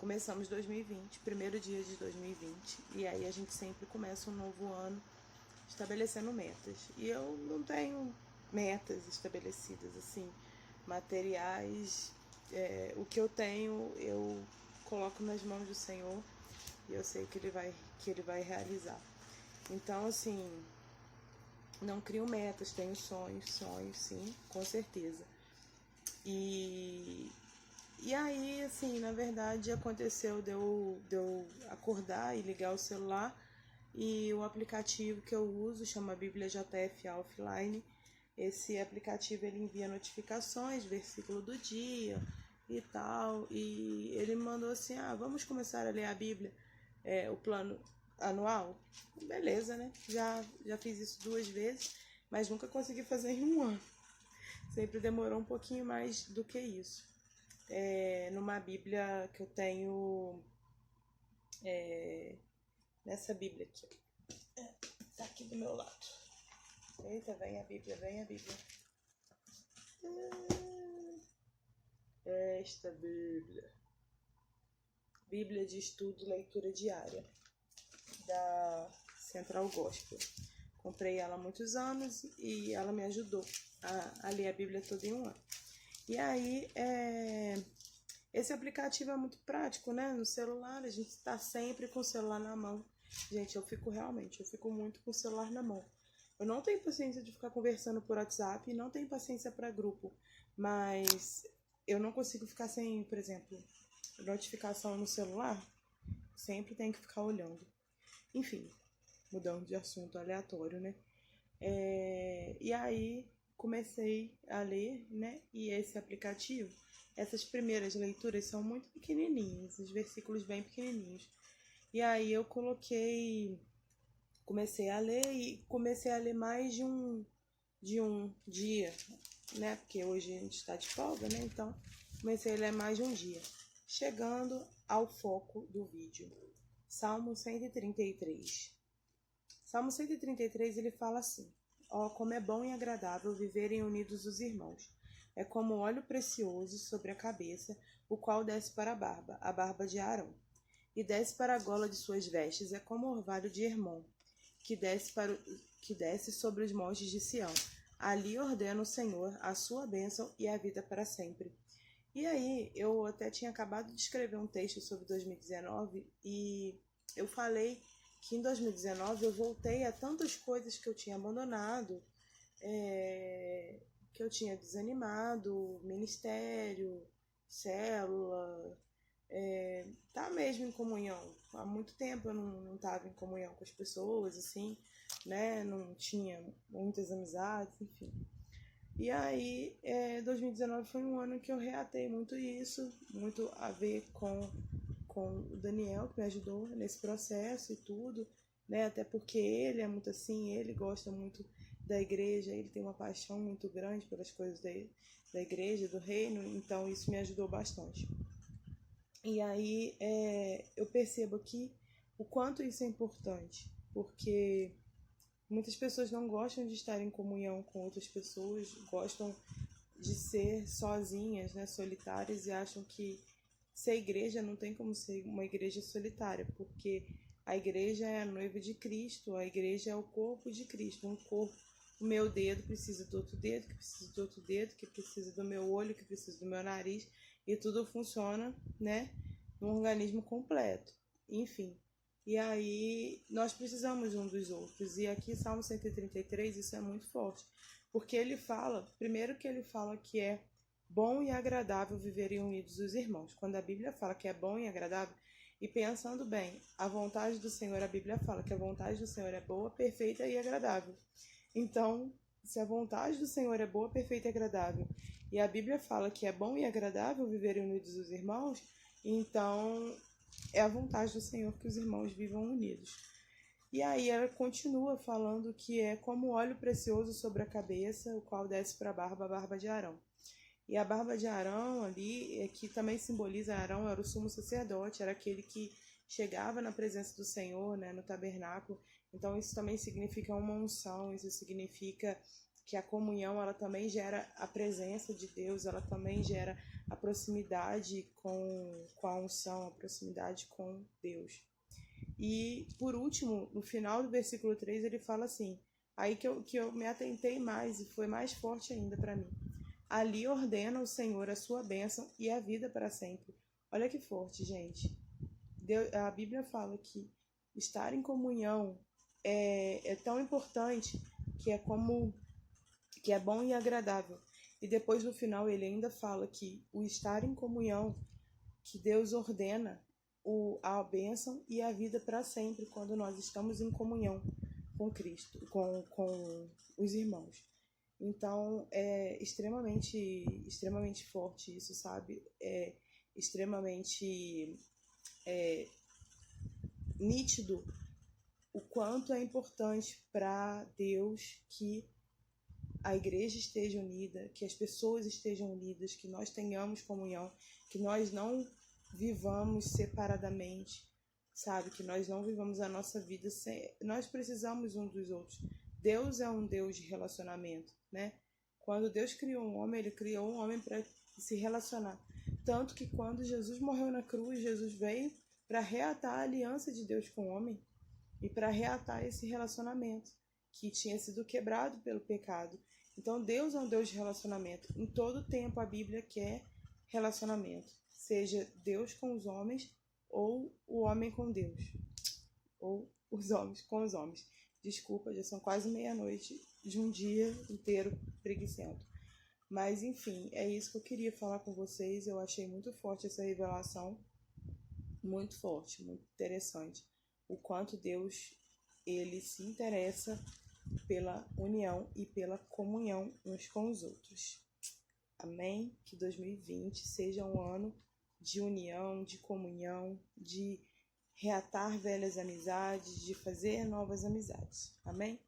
Começamos 2020, primeiro dia de 2020, e aí a gente sempre começa um novo ano estabelecendo metas. E eu não tenho metas estabelecidas, assim, materiais. O que eu tenho, eu coloco nas mãos do Senhor e eu sei que Ele vai realizar. Então, assim, não crio metas, tenho sonhos sim, com certeza. E aí, assim, na verdade aconteceu de eu acordar e ligar o celular e o aplicativo que eu uso chama Bíblia JF Offline. Esse aplicativo ele envia notificações, versículo do dia e tal. E ele me mandou assim, vamos começar a ler a Bíblia, o plano anual. Beleza, né? Já fiz isso 2 vezes, mas nunca consegui fazer em um ano. Sempre demorou um pouquinho mais do que isso. Numa Bíblia que eu tenho, nessa Bíblia aqui. Tá aqui do meu lado. Eita, vem a Bíblia, vem a Bíblia. Esta Bíblia. Bíblia de Estudo e Leitura Diária, da Central Gospel. Comprei ela há muitos anos e ela me ajudou a ler a Bíblia toda em um ano. E aí, esse aplicativo é muito prático, né? No celular, a gente está sempre com o celular na mão. Gente, eu fico muito com o celular na mão. Eu não tenho paciência de ficar conversando por WhatsApp e não tenho paciência para grupo. Mas eu não consigo ficar sem, por exemplo, notificação no celular. Sempre tem que ficar olhando. Enfim, mudando de assunto aleatório, né? E aí comecei a ler, né? E esse aplicativo, essas primeiras leituras são muito pequenininhas, os versículos bem pequenininhos. E aí eu comecei a ler e comecei a ler mais de um dia, né? Porque hoje a gente está de folga, né? Então comecei a ler mais de um dia. Chegando ao foco do vídeo. Salmo 133. Salmo 133, ele fala assim: como é bom e agradável viverem unidos os irmãos. É como óleo precioso sobre a cabeça, o qual desce para a barba de Arão, e desce para a gola de suas vestes. É como o orvalho de Hermon, que desce sobre os montes de Sião. Ali ordena o Senhor a sua bênção e a vida para sempre. E aí, eu até tinha acabado de escrever um texto sobre 2019 e eu falei que em 2019 eu voltei a tantas coisas que eu tinha abandonado, que eu tinha desanimado, ministério, célula, tá mesmo em comunhão. Há muito tempo eu não estava em comunhão com as pessoas, assim, né? Não tinha muitas amizades, enfim. E aí, 2019 foi um ano que eu reatei muito isso, muito a ver com o Daniel, que me ajudou nesse processo e tudo, né? Até porque ele é muito assim, ele gosta muito da igreja, ele tem uma paixão muito grande pelas coisas da igreja, do reino, então isso me ajudou bastante. E aí eu percebo aqui o quanto isso é importante, porque muitas pessoas não gostam de estar em comunhão com outras pessoas, gostam de ser sozinhas, né, solitárias, e acham que ser igreja não tem como ser uma igreja solitária, porque a igreja é a noiva de Cristo, a igreja é o corpo de Cristo, um corpo. O meu dedo precisa do outro dedo, que precisa do outro dedo, que precisa do meu olho, que precisa do meu nariz, e tudo funciona, né, num organismo completo. Enfim, e aí nós precisamos um dos outros. E aqui, Salmo 133, isso é muito forte. Porque ele fala, primeiro que ele fala que é bom e agradável viverem unidos os irmãos. Quando a Bíblia fala que é bom e agradável, e pensando bem, a vontade do Senhor, a Bíblia fala que a vontade do Senhor é boa, perfeita e agradável. Então, se a vontade do Senhor é boa, perfeita e agradável, e a Bíblia fala que é bom e agradável viverem unidos os irmãos, então é a vontade do Senhor que os irmãos vivam unidos. E aí ela continua falando que é como óleo precioso sobre a cabeça, o qual desce para a barba de Arão. E a barba de Arão ali, que também simboliza Arão, era o sumo sacerdote, era aquele que chegava na presença do Senhor, né, no tabernáculo. Então isso também significa uma unção, isso significa que a comunhão ela também gera a presença de Deus, ela também gera a proximidade com a unção, a proximidade com Deus. E, por último, no final do versículo 3, ele fala assim, aí que eu me atentei mais e foi mais forte ainda para mim. Ali ordena o Senhor a sua bênção e a vida para sempre. Olha que forte, gente. A Bíblia fala que estar em comunhão é tão importante que é bom e agradável. E depois no final ele ainda fala que o estar em comunhão, que Deus ordena a bênção e a vida para sempre quando nós estamos em comunhão com Cristo, com os irmãos. Então é extremamente forte isso, sabe? É extremamente nítido o quanto é importante para Deus que a igreja esteja unida, que as pessoas estejam unidas, que nós tenhamos comunhão, que nós não vivamos separadamente, sabe? Que nós não vivamos a nossa vida sem... Nós precisamos uns dos outros. Deus é um Deus de relacionamento, né? Quando Deus criou um homem, ele criou um homem para se relacionar. Tanto que quando Jesus morreu na cruz, Jesus veio para reatar a aliança de Deus com o homem e para reatar esse relacionamento que tinha sido quebrado pelo pecado. Então Deus é um Deus de relacionamento. Em todo tempo a Bíblia quer relacionamento, seja Deus com os homens ou o homem com Deus, ou os homens com os homens. Desculpa, já são quase meia-noite de um dia inteiro preguiçento. Mas enfim, é isso que eu queria falar com vocês. Eu achei muito forte essa revelação, muito forte, muito interessante. O quanto Deus ele se interessa pela união e pela comunhão uns com os outros. Amém? Que 2020 seja um ano de união, de comunhão, de reatar velhas amizades, de fazer novas amizades. Amém?